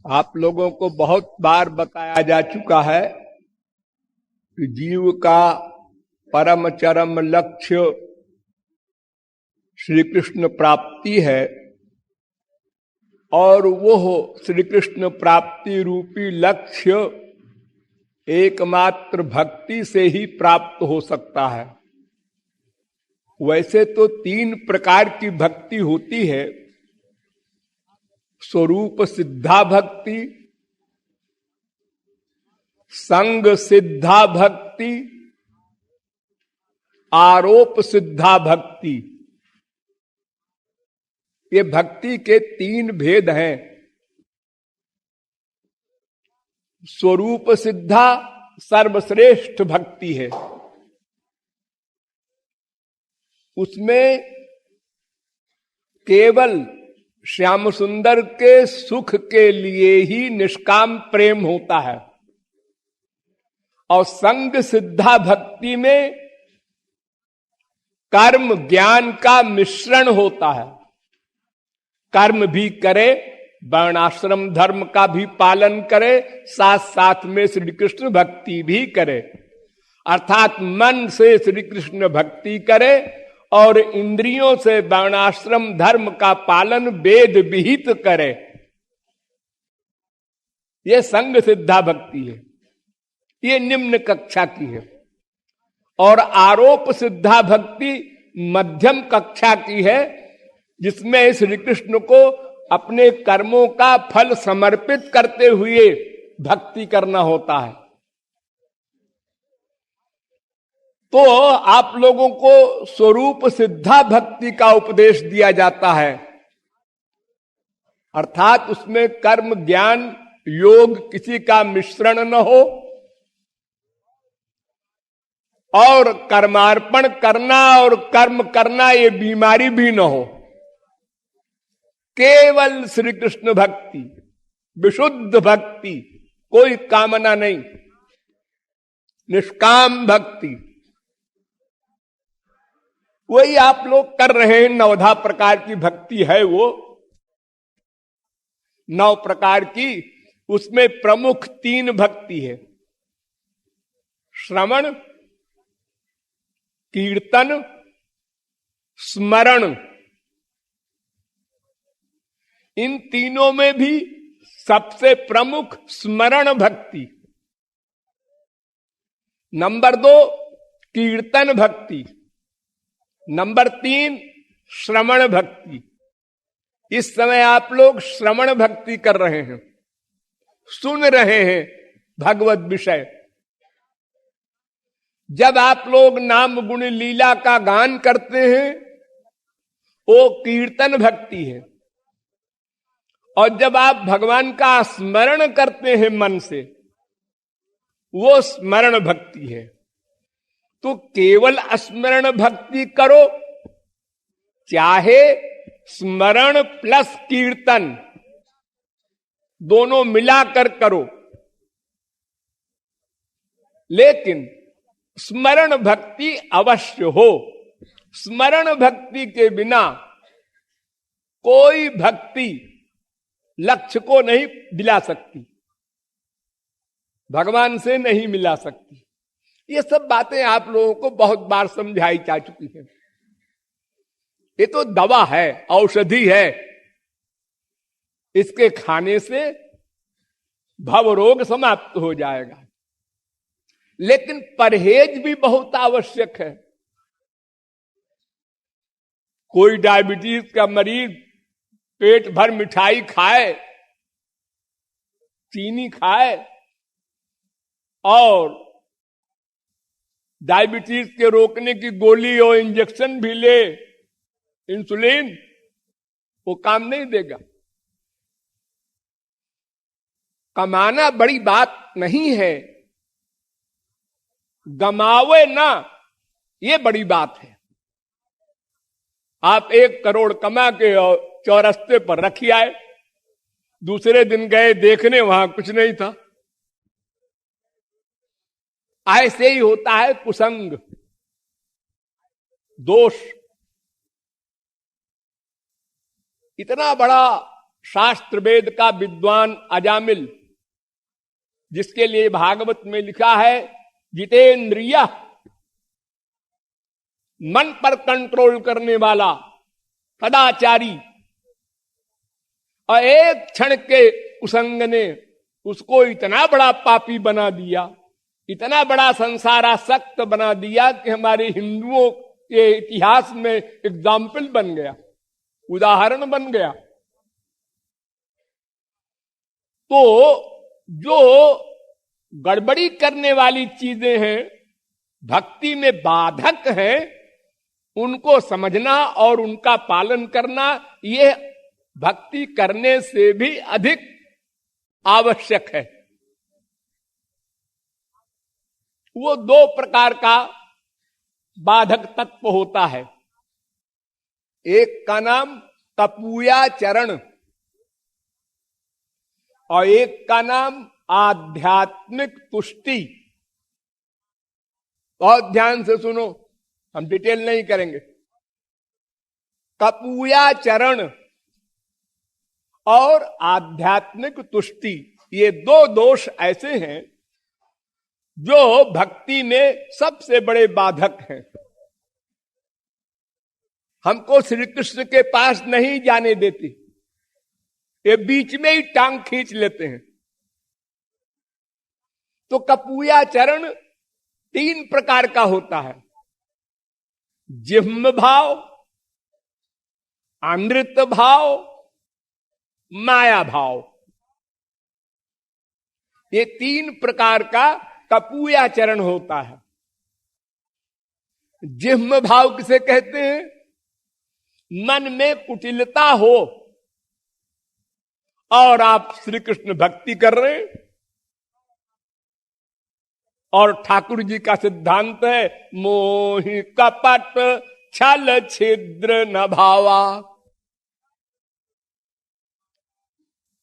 आप लोगों को बहुत बार बताया जा चुका है कि जीव का परम चरम लक्ष्य श्री कृष्ण प्राप्ति है और वो श्री कृष्ण प्राप्ति रूपी लक्ष्य एकमात्र भक्ति से ही प्राप्त हो सकता है। वैसे तो 3 प्रकार की भक्ति होती है, स्वरूप सिद्धा भक्ति, संग सिद्धा भक्ति, आरोप सिद्धा भक्ति। ये भक्ति के 3 भेद हैं। स्वरूप सिद्धा सर्वश्रेष्ठ भक्ति है। उसमें केवल श्याम सुंदर के सुख के लिए ही निष्काम प्रेम होता है। और संग सिद्धा भक्ति में कर्म ज्ञान का मिश्रण होता है। कर्म भी करे, वर्णाश्रम धर्म का भी पालन करे, साथ साथ में श्री कृष्ण भक्ति भी करे। अर्थात मन से श्री कृष्ण भक्ति करे और इंद्रियों से वर्णाश्रम धर्म का पालन वेद विहित करे। यह संग सिद्धा भक्ति है, ये निम्न कक्षा की है। और आरोप सिद्धा भक्ति मध्यम कक्षा की है, जिसमें श्री कृष्ण को अपने कर्मों का फल समर्पित करते हुए भक्ति करना होता है। तो आप लोगों को स्वरूप सिद्धा भक्ति का उपदेश दिया जाता है, अर्थात उसमें कर्म ज्ञान योग किसी का मिश्रण न हो और कर्मार्पण करना और कर्म करना ये बीमारी भी न हो। केवल श्री कृष्ण भक्ति, विशुद्ध भक्ति, कोई कामना नहीं, निष्काम भक्ति, वही आप लोग कर रहे हैं। 9 प्रकार की भक्ति है वो, 9 प्रकार की। उसमें प्रमुख 3 भक्ति है, श्रवण, कीर्तन, स्मरण। इन तीनों में भी सबसे प्रमुख स्मरण भक्ति। नंबर 2 कीर्तन भक्ति, नंबर 3 श्रवण भक्ति। इस समय आप लोग श्रवण भक्ति कर रहे हैं, सुन रहे हैं भगवत विषय। जब आप लोग नाम गुण लीला का गान करते हैं वो कीर्तन भक्ति है, और जब आप भगवान का स्मरण करते हैं मन से, वो स्मरण भक्ति है। तो केवल स्मरण भक्ति करो, चाहे स्मरण प्लस कीर्तन दोनों मिलाकर करो, लेकिन स्मरण भक्ति अवश्य हो। स्मरण भक्ति के बिना कोई भक्ति लक्ष्य को नहीं दिला सकती, भगवान से नहीं मिला सकती। ये सब बातें आप लोगों को बहुत बार समझाई जा चुकी हैं। ये तो दवा है, औषधि है, इसके खाने से भव रोग समाप्त हो जाएगा। लेकिन परहेज भी बहुत आवश्यक है। कोई डायबिटीज का मरीज पेट भर मिठाई खाए, चीनी खाए और डायबिटीज के रोकने की गोली और इंजेक्शन भी ले, इंसुलिन, वो काम नहीं देगा। कमाना बड़ी बात नहीं है, गमावे ना ये बड़ी बात है। आप 1 करोड़ कमा के और चौरस्ते पर रखी आए, दूसरे दिन गए देखने, वहां कुछ नहीं था। ऐसे ही होता है कुसंग, दोष। इतना बड़ा शास्त्र वेद का विद्वान अजामिल, जिसके लिए भागवत में लिखा है जितेंद्रिय, मन पर कंट्रोल करने वाला, सदाचारी, और एक क्षण के कुसंग ने उसको इतना बड़ा पापी बना दिया, इतना बड़ा संसारासक्त बना दिया कि हमारे हिंदुओं के इतिहास में एग्जाम्पल बन गया, उदाहरण बन गया। तो जो गड़बड़ी करने वाली चीजें हैं, भक्ति में बाधक हैं, उनको समझना और उनका पालन करना, ये भक्ति करने से भी अधिक आवश्यक है। वो दो प्रकार का बाधक तत्व होता है। एक का नाम तपूयाचरण और एक का नाम आध्यात्मिक तुष्टि। बहुत ध्यान से सुनो, हम डिटेल नहीं करेंगे। तपूयाचरण और आध्यात्मिक तुष्टि, ये दो दोष ऐसे हैं जो भक्ति में सबसे बड़े बाधक हैं। हमको श्री कृष्ण के पास नहीं जाने देती, ये बीच में ही टांग खींच लेते हैं। तो कपूयाचरण 3 प्रकार का होता है। जिह्म भाव, अमृत भाव, माया भाव, ये 3 प्रकार का कपूयाचरण होता है। जिह्म भाव किसे कहते हैं? मन में कुटिलता हो और आप श्री कृष्ण भक्ति कर रहे हैं, और ठाकुर जी का सिद्धांत है मोहि कपट छल छिद्र न भावा।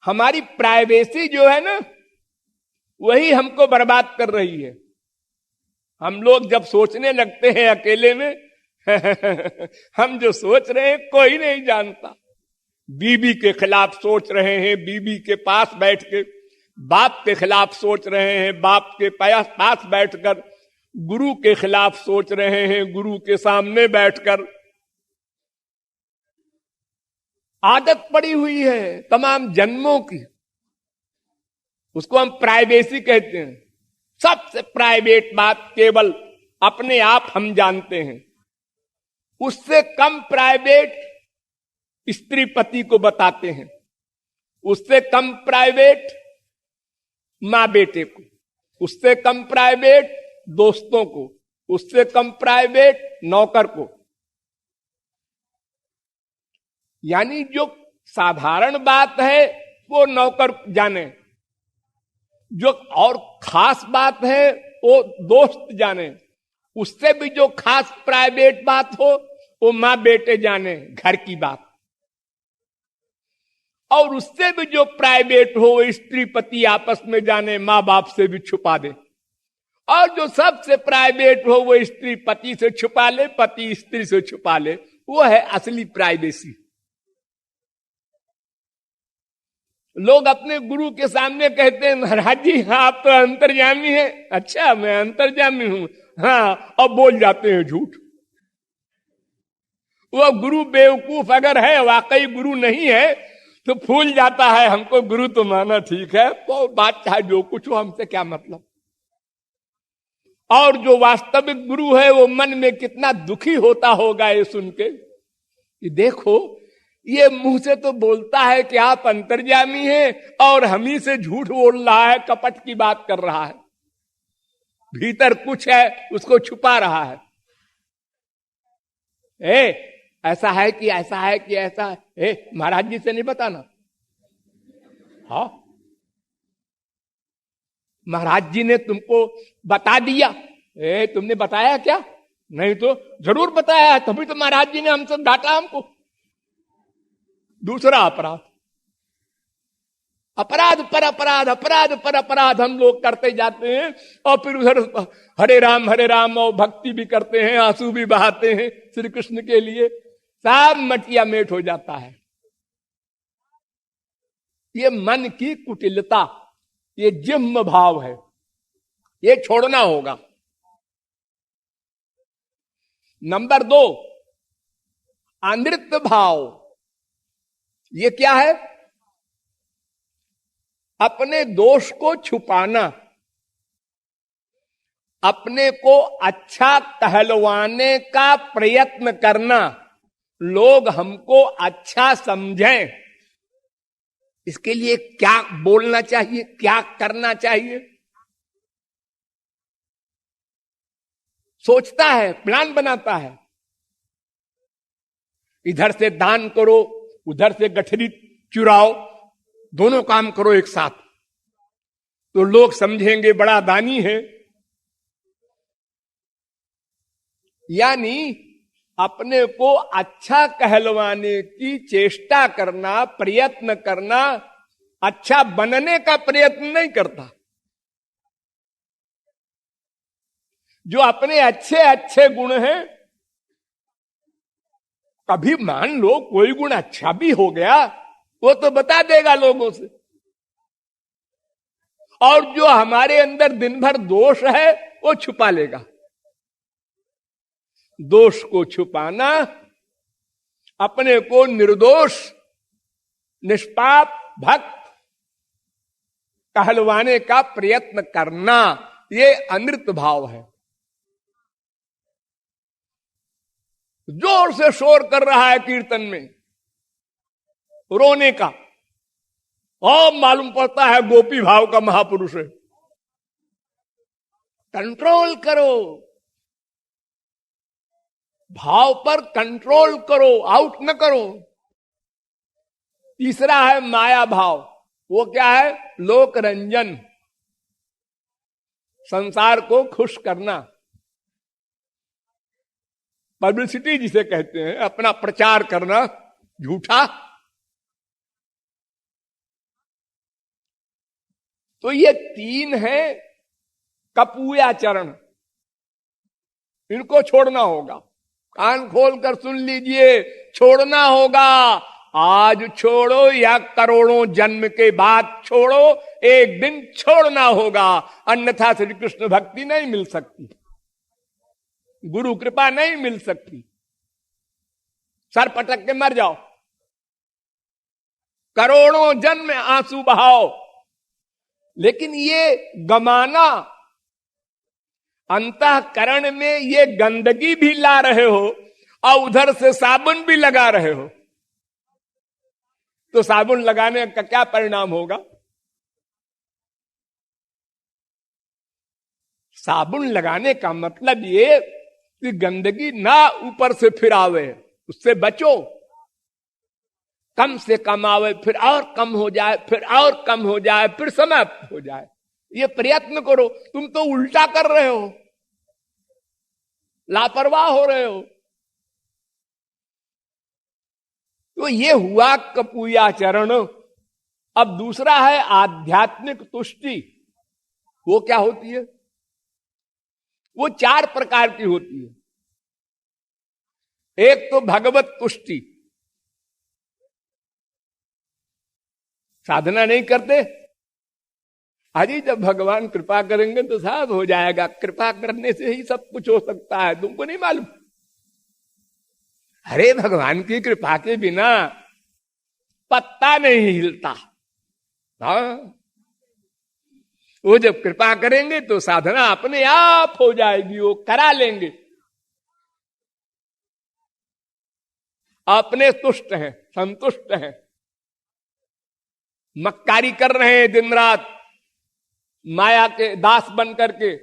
हमारी प्राइवेसी जो है ना, वही हमको बर्बाद कर रही है। हम लोग जब सोचने लगते हैं अकेले में हम जो सोच रहे हैं कोई नहीं जानता। बीबी के खिलाफ सोच रहे हैं बीबी के पास बैठ के, बाप के खिलाफ सोच रहे हैं बाप के पास बैठकर, गुरु के खिलाफ सोच रहे हैं गुरु के सामने बैठकर। आदत पड़ी हुई है तमाम जन्मों की, उसको हम प्राइवेसी कहते हैं। सबसे प्राइवेट बात केवल अपने आप हम जानते हैं। उससे कम प्राइवेट स्त्री पति को बताते हैं, उससे कम प्राइवेट मां बेटे को, उससे कम प्राइवेट दोस्तों को, उससे कम प्राइवेट नौकर को। यानी जो साधारण बात है वो नौकर जाने, जो और खास बात है वो दोस्त जाने, उससे भी जो खास प्राइवेट बात हो वो मां बेटे जाने, घर की बात। और उससे भी जो प्राइवेट हो वो स्त्री पति आपस में जाने, मां बाप से भी छुपा दे। और जो सबसे प्राइवेट हो वो स्त्री पति से छुपा ले, पति स्त्री से छुपा ले, वो है असली प्राइवेसी। लोग अपने गुरु के सामने कहते हैं महाराज जी आप तो अंतर्यामी हैं। अच्छा मैं अंतर्यामी हूं, हाँ, और बोल जाते हैं झूठ। वो गुरु बेवकूफ अगर है, वाकई गुरु नहीं है, तो फूल जाता है हमको गुरु तो माना ठीक है, तो बात चाहे जो कुछ हो, हमसे क्या मतलब। और जो वास्तविक गुरु है वो मन में कितना दुखी होता होगा ये सुन के कि देखो ये मुंह से तो बोलता है कि आप अंतर्यामी हैं और हम ही से झूठ बोल रहा है, कपट की बात कर रहा है, भीतर कुछ है उसको छुपा रहा है। ऐसा है कि ऐसा है कि ऐसा है, महाराज जी से नहीं बताना। हाँ, महाराज जी ने तुमको बता दिया, तुमने बताया क्या? नहीं तो जरूर बताया, तभी तो महाराज जी ने हमसे डांटा हमको। दूसरा अपराध, अपराध पर अपराध, अपराध पर अपराध हम लोग करते जाते हैं, और फिर उधर हरे राम और भक्ति भी करते हैं, आंसू भी बहाते हैं श्री कृष्ण के लिए, सब मटिया मेट हो जाता है। ये मन की कुटिलता, ये जिह्म भाव है, ये छोड़ना होगा। नंबर 2, अनृत भाव। ये क्या है? अपने दोष को छुपाना, अपने को अच्छा कहलवाने का प्रयत्न करना, लोग हमको अच्छा समझें, इसके लिए क्या बोलना चाहिए, क्या करना चाहिए, सोचता है, प्लान बनाता है। इधर से दान करो, उधर से गठरी चुराओ, दोनों काम करो एक साथ, तो लोग समझेंगे बड़ा दानी है। यानी अपने को अच्छा कहलवाने की चेष्टा करना, प्रयत्न करना, अच्छा बनने का प्रयत्न नहीं करता। जो अपने अच्छे अच्छे गुण हैं, कभी मान लो कोई गुण अच्छा भी हो गया, वो तो बता देगा लोगों से। और जो हमारे अंदर दिन भर दोष है, वो छुपा लेगा। दोष को छुपाना, अपने को निर्दोष, निष्पाप, भक्त कहलवाने का प्रयत्न करना, ये अनृत भाव है। जोर से शोर कर रहा है कीर्तन में, रोने का, और मालूम पड़ता है गोपी भाव का महापुरुष है। कंट्रोल करो, भाव पर कंट्रोल करो, आउट न करो। तीसरा है माया भाव। वो क्या है? लोक रंजन, संसार को खुश करना, पब्लिसिटी जिसे कहते हैं, अपना प्रचार करना झूठा। तो ये 3 है कपूयाचरण, इनको छोड़ना होगा। कान खोल कर सुन लीजिए, छोड़ना होगा। आज छोड़ो या करोड़ों जन्म के बाद छोड़ो, एक दिन छोड़ना होगा, अन्यथा श्री कृष्ण भक्ति नहीं मिल सकती, गुरु कृपा नहीं मिल सकती। सर पटक के मर जाओ, करोड़ों जन्म आंसू बहाओ, लेकिन ये गमाना, अंतःकरण में ये गंदगी भी ला रहे हो और उधर से साबुन भी लगा रहे हो, तो साबुन लगाने का क्या परिणाम होगा? साबुन लगाने का मतलब ये कि गंदगी ना ऊपर से फिर आवे, उससे बचो। कम से कम आवे, फिर और कम हो जाए, फिर और कम हो जाए, फिर समाप्त हो जाए, ये प्रयत्न करो। तुम तो उल्टा कर रहे हो, लापरवाह हो रहे हो। तो ये हुआ कपूयाचरण। अब दूसरा है आध्यात्मिक तुष्टि। वो क्या होती है? वो 4 प्रकार की होती है। एक तो भगवत तुष्टि, साधना नहीं करते, अजी जब भगवान कृपा करेंगे तो सब हो जाएगा, कृपा करने से ही सब कुछ हो सकता है, तुमको नहीं मालूम? अरे भगवान की कृपा के बिना पत्ता नहीं हिलता। हाँ, वो जब कृपा करेंगे तो साधना अपने आप हो जाएगी, वो करा लेंगे। अपने तुष्ट हैं, संतुष्ट हैं, मक्कारी कर रहे हैं दिन रात माया के दास बन करके,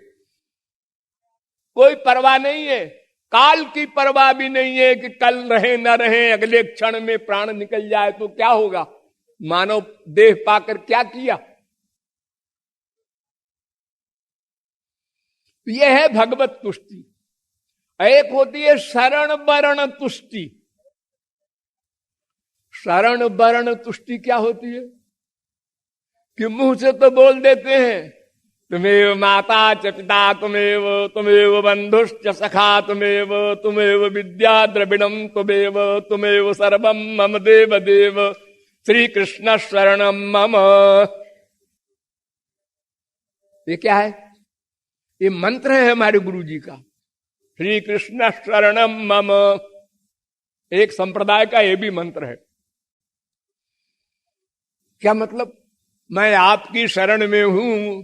कोई परवाह नहीं है, काल की परवाह भी नहीं है कि कल रहे न रहे, अगले क्षण में प्राण निकल जाए तो क्या होगा, मानव देह पाकर क्या किया। यह है भगवत तुष्टि। एक होती है शरण वरण तुष्टि। शरण वरण तुष्टि क्या होती है? कि मुंह से तो बोल देते हैं, तुमेव माता च पिता तुमेव, तुमेव बंधुश्च सखा तुमेव, तुमेव विद्या द्रविणम तुमेव, तुमेव सर्वम मम देव देव। श्री कृष्ण शरणम मम। ये क्या है? ये मंत्र है हमारे गुरु जी का, श्री कृष्ण शरणम मम। एक संप्रदाय का ये भी मंत्र है। क्या मतलब? मैं आपकी शरण में हूं।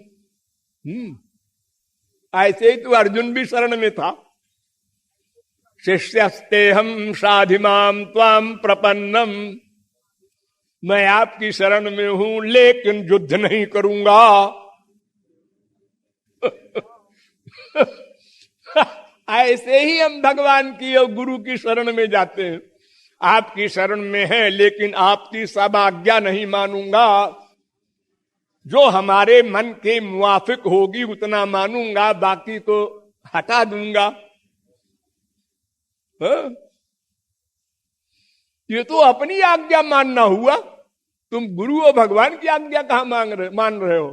ऐसे ही तो अर्जुन भी शरण में था। शिष्यस्ते हम साधिमाम त्वाम प्रपन्नम, मैं आपकी शरण में हूं लेकिन युद्ध नहीं करूंगा। ऐसे ही हम भगवान की और गुरु की शरण में जाते हैं। आपकी शरण में है लेकिन आपकी सब आज्ञा नहीं मानूंगा, जो हमारे मन के मुवाफिक होगी उतना मानूंगा, बाकी तो हटा दूंगा। ये तो अपनी आज्ञा मानना हुआ, तुम गुरु और भगवान की आज्ञा कहां मान रहे हो?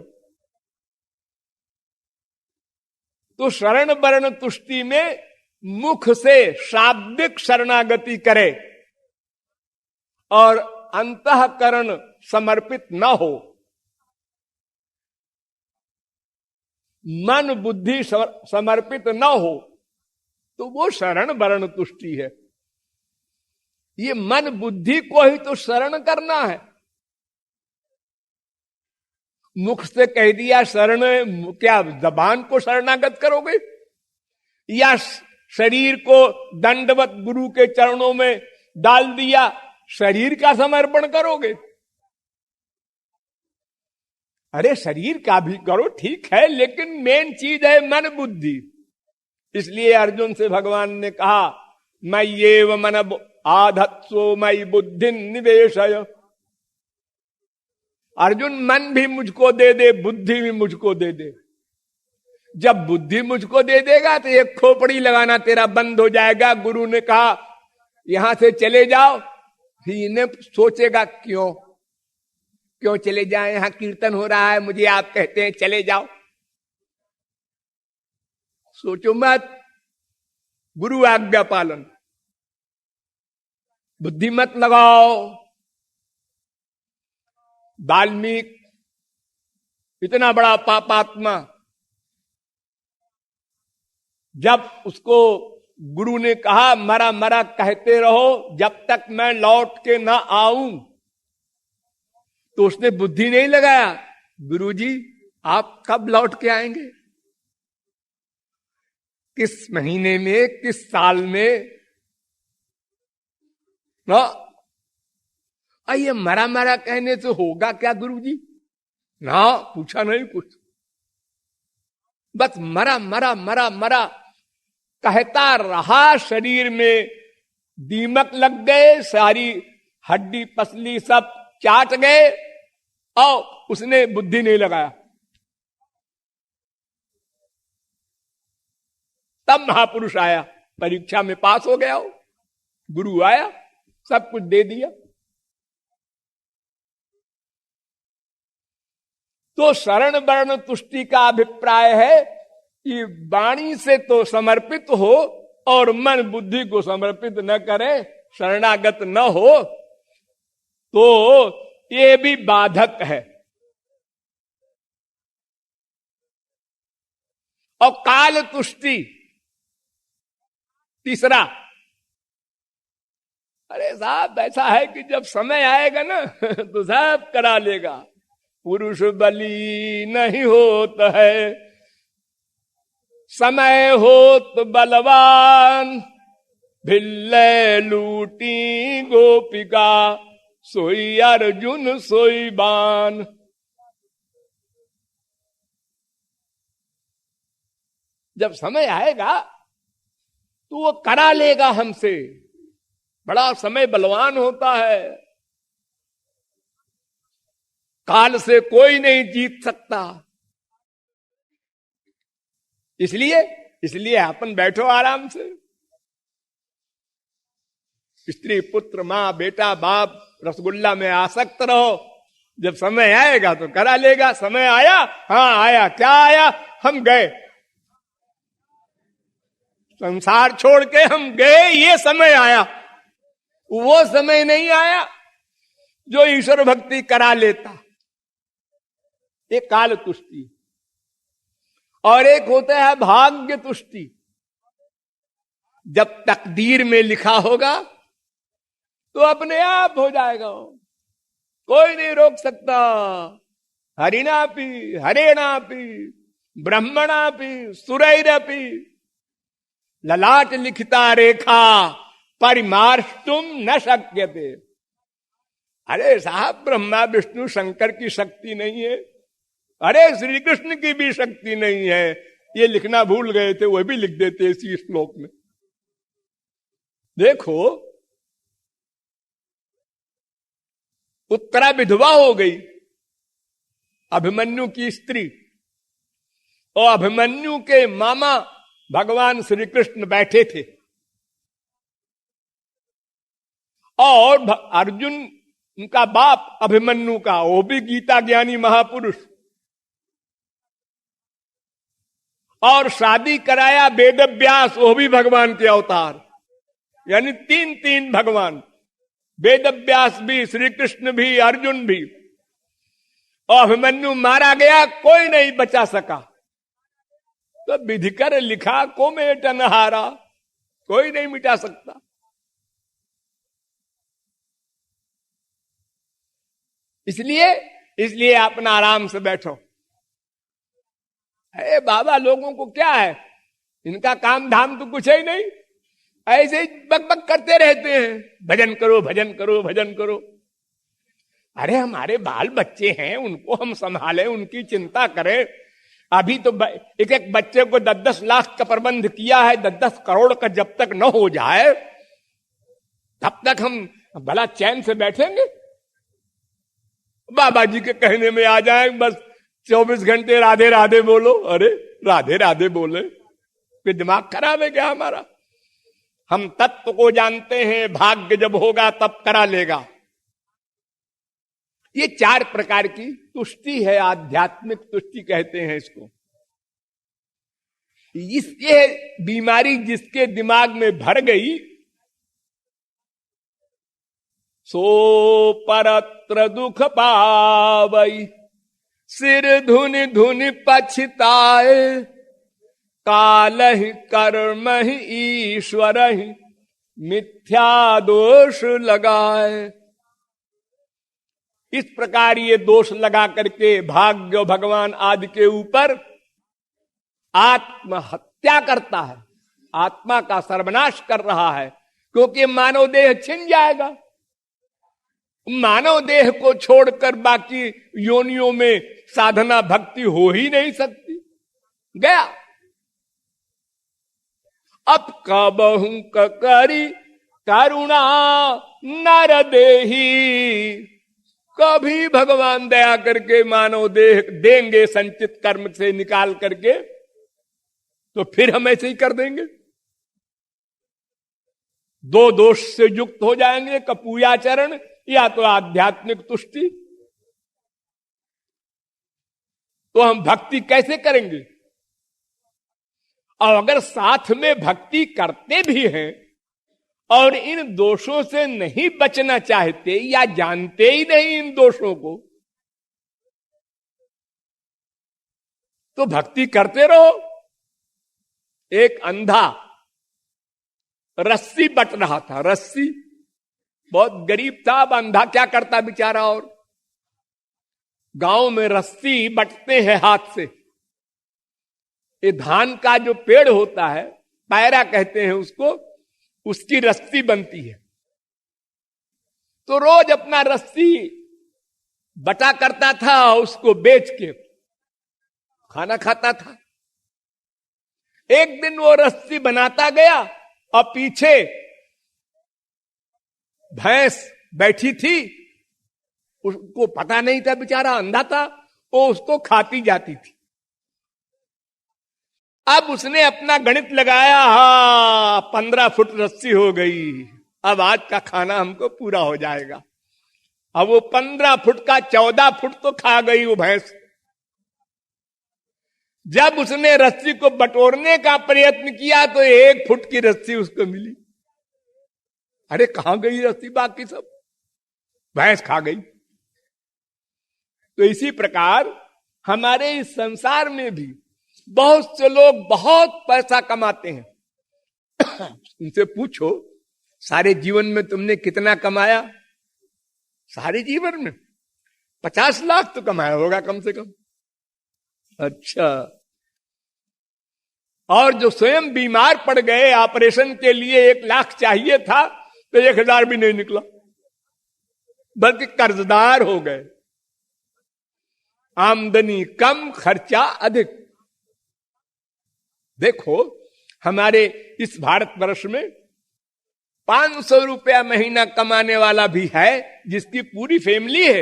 तो शरण वर्ण तुष्टि में मुख से शाब्दिक शरणागति करे और अंतःकरण समर्पित न हो, मन बुद्धि समर्पित न हो, तो वो शरण वर्ण तुष्टि है। ये मन बुद्धि को ही तो शरण करना है। मुख से कह दिया शरण, क्या जबान को शरणागत करोगे? या शरीर को दंडवत गुरु के चरणों में डाल दिया, शरीर का समर्पण करोगे? अरे शरीर का भी करो, ठीक है, लेकिन मेन चीज है मन बुद्धि। इसलिए अर्जुन से भगवान ने कहा, मैं ये मन आधत्सो मई बुद्धि निवेशय। अर्जुन मन भी मुझको दे दे, बुद्धि भी मुझको दे दे। जब बुद्धि मुझको दे देगा तो एक खोपड़ी लगाना तेरा बंद हो जाएगा। गुरु ने कहा यहां से चले जाओ, फिर इन्हें सोचेगा क्यों चले जाए, यहां कीर्तन हो रहा है, मुझे आप कहते हैं चले जाओ। सोचो मत, गुरु आज्ञा पालन, बुद्धि मत लगाओ। वाल्मीकि इतना बड़ा पापात्मा, जब उसको गुरु ने कहा मरा मरा कहते रहो जब तक मैं लौट के ना आऊं, तो उसने बुद्धि नहीं लगाया, गुरुजी आप कब लौट के आएंगे, किस महीने में, किस साल में ना। ये मरा मरा कहने से होगा क्या गुरुजी? ना, पूछा नहीं कुछ, बस मरा मरा मरा मरा कहता रहा। शरीर में दीमक लग गए, सारी हड्डी पसली सब चाट गए और उसने बुद्धि नहीं लगाया। तब महापुरुष आया, परीक्षा में पास हो गया हो, गुरु आया, सब कुछ दे दिया। तो शरण वर्ण तुष्टि का अभिप्राय है कि वाणी से तो समर्पित हो और मन बुद्धि को समर्पित न करे, शरणागत न हो, तो ये भी बाधक है। और काल तुष्टि तीसरा। अरे साहब ऐसा है कि जब समय आएगा ना तो सब करा लेगा। पुरुष बली नहीं होता है, समय होत बलवान, भिल्ले लूटी गोपिका, सोई अर्जुन सोई बान। जब समय आएगा तो वो करा लेगा हमसे। बड़ा समय बलवान होता है, काल से कोई नहीं जीत सकता। इसलिए अपन बैठो आराम से, स्त्री पुत्र मां बेटा बाप रसगुल्ला में आसक्त रहो। जब समय आएगा तो करा लेगा। समय आया, हाँ आया, क्या आया, हम गए, संसार छोड़ के हम गए, ये समय आया। वो समय नहीं आया जो ईश्वर भक्ति करा लेता, ये काल तुष्टि। और एक होता है भाग्य तुष्टि। जब तकदीर में लिखा होगा तो अपने आप हो जाएगा, कोई नहीं रोक सकता। हरिणापि हरेणापि ब्रह्मणापि सुरैरपि ललाट लिखिता रेखा परिमार्ष्टुम न शक्यते। अरे साहब, ब्रह्मा विष्णु शंकर की शक्ति नहीं है, अरे श्री कृष्ण की भी शक्ति नहीं है। ये लिखना भूल गए थे, वो भी लिख देते इसी श्लोक में। देखो, उत्तरा विधवा हो गई, अभिमन्यु की स्त्री, और अभिमन्यु के मामा भगवान श्री कृष्ण बैठे थे, और अर्जुन उनका बाप अभिमन्यु का, वो भी गीता ज्ञानी महापुरुष, और शादी कराया वेद व्यास, वो भी भगवान के अवतार। यानी तीन तीन भगवान, वेद व्यास भी, श्री कृष्ण भी, अर्जुन भी। और अभिमन्यु मारा गया, कोई नहीं बचा सका। तो विधिकर लिखा को मेटन हारा, कोई नहीं मिटा सकता। इसलिए अपना आराम से बैठो। अरे बाबा, लोगों को क्या है, इनका काम धाम तो कुछ ही नहीं, ऐसे ही बकबक करते रहते हैं, भजन करो भजन करो भजन करो। अरे हमारे बाल बच्चे हैं, उनको हम संभालें, उनकी चिंता करें। अभी तो एक एक बच्चे को 10-10 लाख का प्रबंध किया है, 10-10 करोड़ का जब तक न हो जाए तब तक हम भला चैन से बैठेंगे? बाबा जी के कहने में आ जाए, बस 24 घंटे राधे राधे बोलो। अरे राधे राधे बोले कि दिमाग खराब है क्या हमारा? हम तत्व को जानते हैं, भाग्य जब होगा तब करा लेगा। ये 4 प्रकार की तुष्टि है, आध्यात्मिक तुष्टि कहते हैं इसको। ये बीमारी जिसके दिमाग में भर गई, सो परत्र दुख पावई, सिर धुनि धुनि पछताए, काल ही कर्म ही ईश्वर ही मिथ्या दोष लगाए। इस प्रकार ये दोष लगा करके भाग्य भगवान आदि के ऊपर आत्महत्या करता है, आत्मा का सर्वनाश कर रहा है, क्योंकि मानव देह छिन जाएगा। मानव देह को छोड़कर बाकी योनियों में साधना भक्ति हो ही नहीं सकती। गया। अब कबहू करी करुणा नर देही, कभी भगवान दया करके मानव देह देंगे संचित कर्म से निकाल करके, तो फिर हम ऐसे ही कर देंगे। 2 दोष से युक्त हो जाएंगे, कपूयाचरण या तो आध्यात्मिक तुष्टि। तो हम भक्ति कैसे करेंगे? और अगर साथ में भक्ति करते भी हैं और इन दोषों से नहीं बचना चाहते या जानते ही नहीं इन दोषों को, तो भक्ति करते रहो। एक अंधा रस्सी बट रहा था, रस्सी, बहुत गरीब था। अब अंधा क्या करता बेचारा, और गांव में रस्सी बटते हैं हाथ से। ये धान का जो पेड़ होता है, पैरा कहते हैं उसको, उसकी रस्सी बनती है। तो रोज अपना रस्सी बटा करता था, उसको बेच के खाना खाता था। एक दिन वो रस्सी बनाता गया और पीछे भैंस बैठी थी, उसको पता नहीं था, बेचारा अंधा था, वो उसको खाती जाती थी। अब उसने अपना गणित लगाया, 15 फुट रस्सी हो गई, अब आज का खाना हमको पूरा हो जाएगा। अब वो 15 फुट का 14 फुट तो खा गई वो भैंस। जब उसने रस्सी को बटोरने का प्रयत्न किया तो 1 फुट की रस्सी उसको मिली। अरे कहां गई रस्सी बाकी सब? भैंस खा गई। तो इसी प्रकार हमारे इस संसार में भी बहुत से लोग बहुत पैसा कमाते हैं। उनसे पूछो सारे जीवन में तुमने कितना कमाया? सारे जीवन में 50 लाख तो कमाया होगा कम से कम। अच्छा, और जो स्वयं बीमार पड़ गए, ऑपरेशन के लिए 1 लाख चाहिए था तो 1000 भी नहीं निकला, बल्कि कर्जदार हो गए। आमदनी कम, खर्चा अधिक। देखो हमारे इस भारतवर्ष में 500 रुपया महीना कमाने वाला भी है जिसकी पूरी फैमिली है।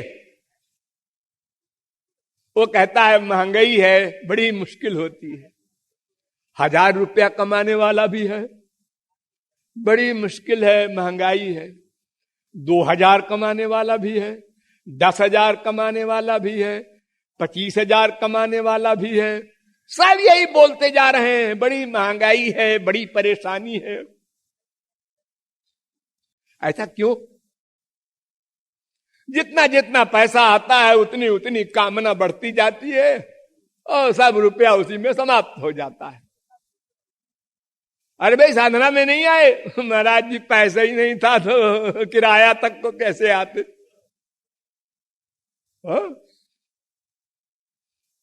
वो कहता है महंगाई है, बड़ी मुश्किल होती है। 1000 रुपया कमाने वाला भी है, बड़ी मुश्किल है, महंगाई है। 2000 कमाने वाला भी है, 10,000 कमाने वाला भी है, 25,000 कमाने वाला भी है। सब यही बोलते जा रहे हैं, बड़ी महंगाई है, बड़ी परेशानी है। ऐसा क्यों? जितना जितना पैसा आता है उतनी उतनी कामना बढ़ती जाती है और सब रुपया उसी में समाप्त हो जाता है। अरे भाई साधना में नहीं आए, महाराज जी पैसा ही नहीं था तो किराया तक को कैसे आते?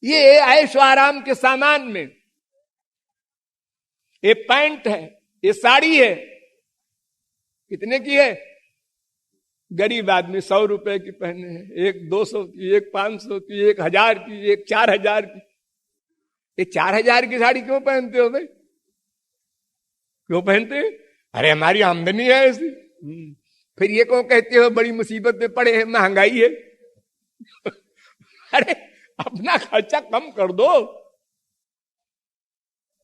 ये ऐशो आराम के सामान में ये पैंट है, ये साड़ी है, कितने की है? गरीब आदमी 100 रुपए की पहने हैं, एक 200 की, एक 500 की, एक 1000 की, एक 4000 की। ये 4000 की साड़ी क्यों पहनते हो भाई? क्यों पहनते? अरे हमारी आमदनी है ऐसी। फिर ये क्यों कहते हो बड़ी मुसीबत में पड़े हैं, महंगाई है? अरे अपना खर्चा कम कर दो,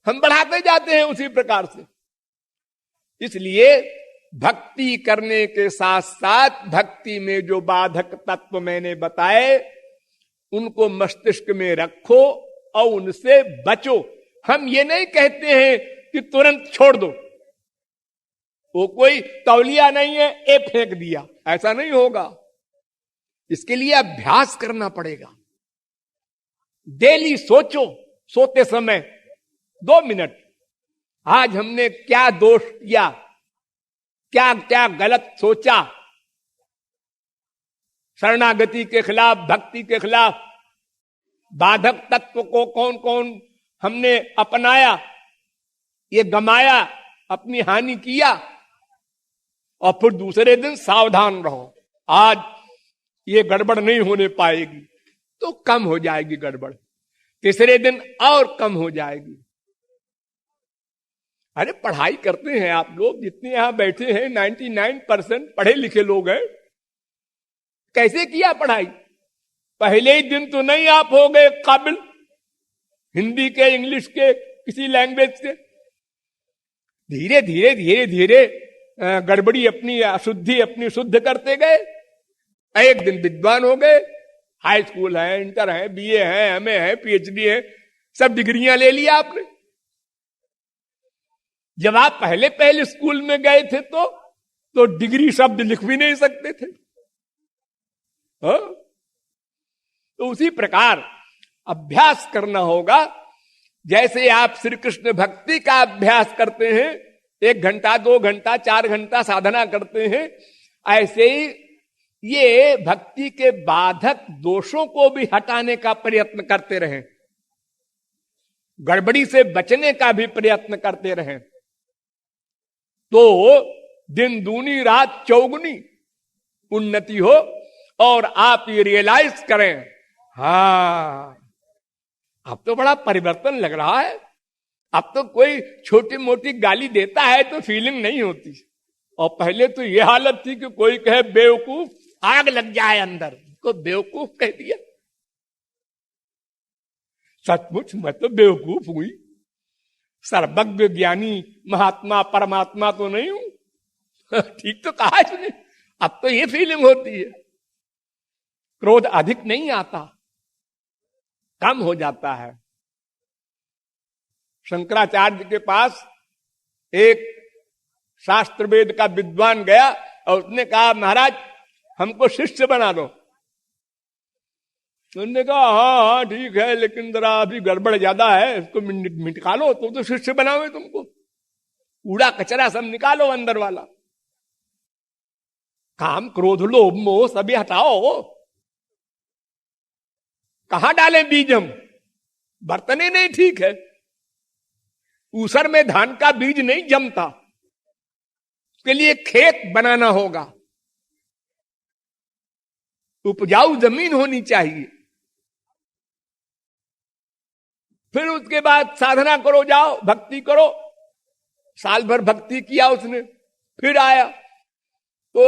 हम बढ़ाते जाते हैं उसी प्रकार से। इसलिए भक्ति करने के साथ साथ भक्ति में जो बाधक तत्व मैंने बताए उनको मस्तिष्क में रखो और उनसे बचो। हम ये नहीं कहते हैं कि तुरंत छोड़ दो, वो कोई तौलिया नहीं है ए फेंक दिया, ऐसा नहीं होगा। इसके लिए अभ्यास करना पड़ेगा। डेली सोचो, सोते समय 2 मिनट, आज हमने क्या दोष किया, क्या क्या गलत सोचा, शरणागति के खिलाफ, भक्ति के खिलाफ बाधक तत्व को कौन कौन हमने अपनाया, ये गमाया, अपनी हानि किया। और फिर दूसरे दिन सावधान रहो, आज ये गड़बड़ नहीं होने पाएगी तो कम हो जाएगी गड़बड़, तीसरे दिन और कम हो जाएगी। अरे पढ़ाई करते हैं आप लोग, जितने यहां बैठे हैं 99% पढ़े लिखे लोग हैं। कैसे किया पढ़ाई? पहले ही दिन तो नहीं आप हो गए काबिल हिंदी के, इंग्लिश के, किसी लैंग्वेज से। धीरे धीरे धीरे धीरे गड़बड़ी अपनी, अशुद्धि अपनी शुद्ध करते गए। एक दिन विद्वान हो गए, हाई स्कूल है, इंटर है, बीए है, एमए है, पीएचडी है, सब डिग्रियां ले लिया आपने। जब आप पहले पहले स्कूल में गए थे तो डिग्री शब्द लिख भी नहीं सकते थे। तो उसी प्रकार अभ्यास करना होगा। जैसे आप श्री कृष्ण भक्ति का अभ्यास करते हैं, 1 घंटा 2 घंटा 4 घंटा साधना करते हैं, ऐसे ही ये भक्ति के बाधक दोषों को भी हटाने का प्रयत्न करते रहें, गड़बड़ी से बचने का भी प्रयत्न करते रहें। तो दिन दूनी रात चौगुनी उन्नति हो और आप ये रियलाइज करें, हाँ अब तो बड़ा परिवर्तन लग रहा है। अब तो कोई छोटी मोटी गाली देता है तो फीलिंग नहीं होती, और पहले तो ये हालत थी कि कोई कहे बेवकूफ, आग लग जाए अंदर, को बेवकूफ कह दिया। सचमुच मैं तो बेवकूफ हुई, सर्वज्ञ ज्ञानी महात्मा परमात्मा तो नहीं हूं। ठीक तो कहा इसने। अब तो ये फीलिंग होती है। क्रोध अधिक नहीं आता, कम हो जाता है। शंकराचार्य के पास एक शास्त्र वेद का विद्वान गया और उसने कहा, महाराज हमको शिष्य बना दो। उन्होंने कहा हाँ हाँ ठीक है, लेकिन जरा अभी गड़बड़ ज्यादा है, इसको निकालो। तो शिष्य बनाओ तुमको, कूड़ा कचरा सब निकालो अंदर वाला, काम क्रोध लोभ मोह सभी हटाओ। कहां डालें बीज हम? बर्तने नहीं ठीक है, ऊसर में धान का बीज नहीं जमता, उसके लिए खेत बनाना होगा, उपजाऊ जमीन होनी चाहिए। फिर उसके बाद साधना करो, जाओ भक्ति करो। साल भर भक्ति किया उसने, फिर आया तो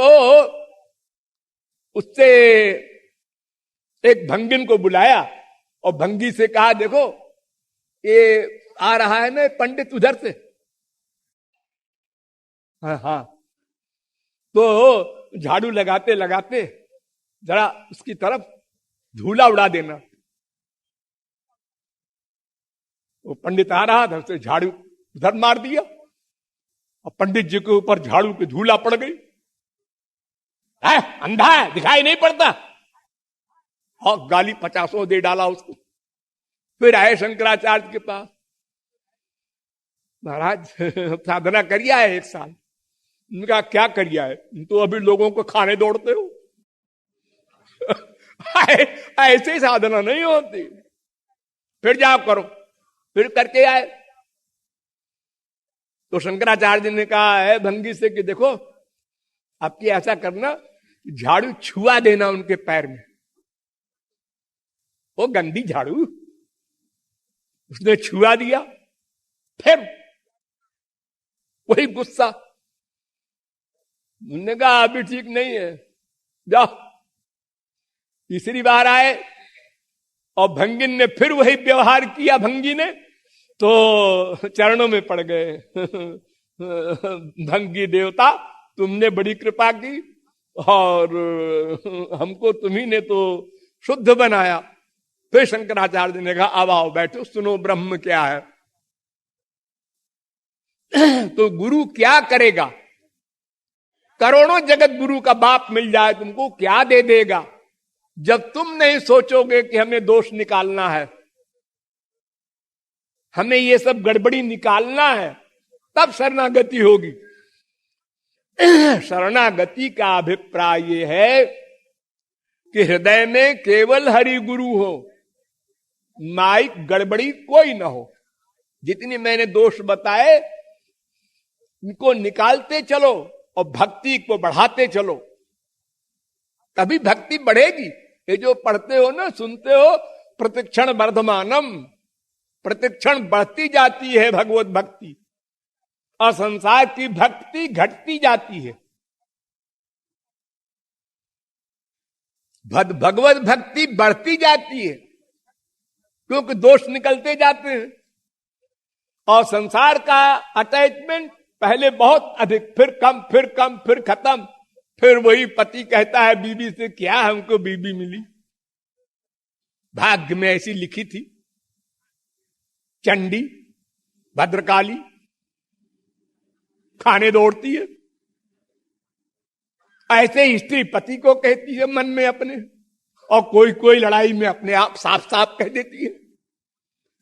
उससे एक भंगिन को बुलाया और भंगी से कहा देखो ये आ रहा है ना पंडित उधर से। हाँ हाँ, तो झाड़ू लगाते लगाते जरा उसकी तरफ धूला उड़ा देना। वो पंडित आ रहा था, उससे झाड़ू उधर मार दिया और पंडित जी के ऊपर झाड़ू की धूला पड़ गई। अंधा है, दिखाई नहीं पड़ता, और गाली 50 दे डाला उसको। फिर आए शंकराचार्य के पास, महाराज साधना करिया है 1 साल। उनका क्या करिया है, तो अभी लोगों को खाने दौड़ते हो। ऐसे साधना नहीं होती। फिर जाओ करो, फिर करके आए तो शंकराचार्य ने कहा है भंगी से कि देखो आपकी ऐसा करना, झाड़ू छुआ देना उनके पैर में। वो गंदी झाड़ू उसने छुआ दिया, फिर वही गुस्सा। उन्होंने कहा अभी ठीक नहीं है, जाओ। तीसरी बार आए और भंगिन ने फिर वही व्यवहार किया। भंगी ने तो चरणों में पड़ गए। भंगी देवता, तुमने बड़ी कृपा की और हमको तुम्ही ने तो शुद्ध बनाया। फिर शंकराचार्य ने कहा अब आओ बैठो, सुनो ब्रह्म क्या है। तो गुरु क्या करेगा? करोड़ों जगत गुरु का बाप मिल जाए तुमको, क्या दे देगा जब तुम नहीं सोचोगे कि हमें दोष निकालना है, हमें ये सब गड़बड़ी निकालना है, तब शरणागति होगी। शरणागति का अभिप्राय ये है कि हृदय में केवल हरि गुरु हो, माइक गड़बड़ी कोई ना हो। जितनी मैंने दोष बताए इनको निकालते चलो और भक्ति को बढ़ाते चलो, तभी भक्ति बढ़ेगी। ये जो पढ़ते हो ना, सुनते हो, प्रतिक्षण वर्धमानम, प्रतिक्षण बढ़ती जाती है भगवत भक्ति, और संसार की भक्ति घटती जाती है। भगवत भक्ति बढ़ती जाती है क्योंकि दोष निकलते जाते हैं, और संसार का अटैचमेंट पहले बहुत अधिक, फिर कम, फिर कम, फिर खत्म। फिर वही पति कहता है बीबी से, क्या हमको बीबी मिली, भाग्य में ऐसी लिखी थी, चंडी भद्रकाली, खाने दौड़ती है। ऐसे ही स्त्री पति को कहती है मन में अपने, और कोई कोई लड़ाई में अपने आप साफ साफ कह देती है।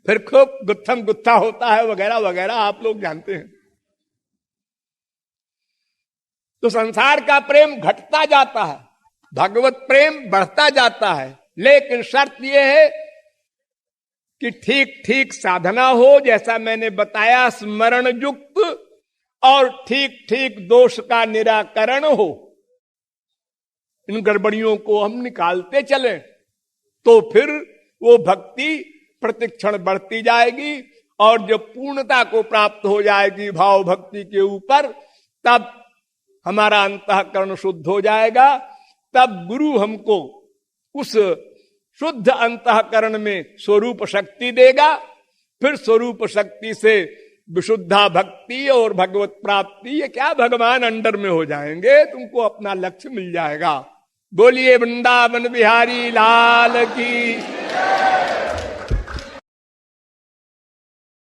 फिर खूब गुत्थम गुत्था होता है वगैरह वगैरह, आप लोग जानते हैं। तो संसार का प्रेम घटता जाता है, भगवत प्रेम बढ़ता जाता है, लेकिन शर्त यह है कि ठीक ठीक साधना हो, जैसा मैंने बताया, स्मरण युक्त, और ठीक ठीक दोष का निराकरण हो। इन गड़बड़ियों को हम निकालते चलें तो फिर वो भक्ति प्रतिक्षण बढ़ती जाएगी, और जब पूर्णता को प्राप्त हो जाएगी भाव भक्ति के ऊपर, तब हमारा अंतःकरण शुद्ध हो जाएगा। तब गुरु हमको उस शुद्ध अंतःकरण में स्वरूप शक्ति देगा। फिर स्वरूप शक्ति से विशुद्धा भक्ति और भगवत प्राप्ति, ये क्या भगवान अंडर में हो जाएंगे, तुमको अपना लक्ष्य मिल जाएगा। बोलिए वृंदावन बिहारी लाल की।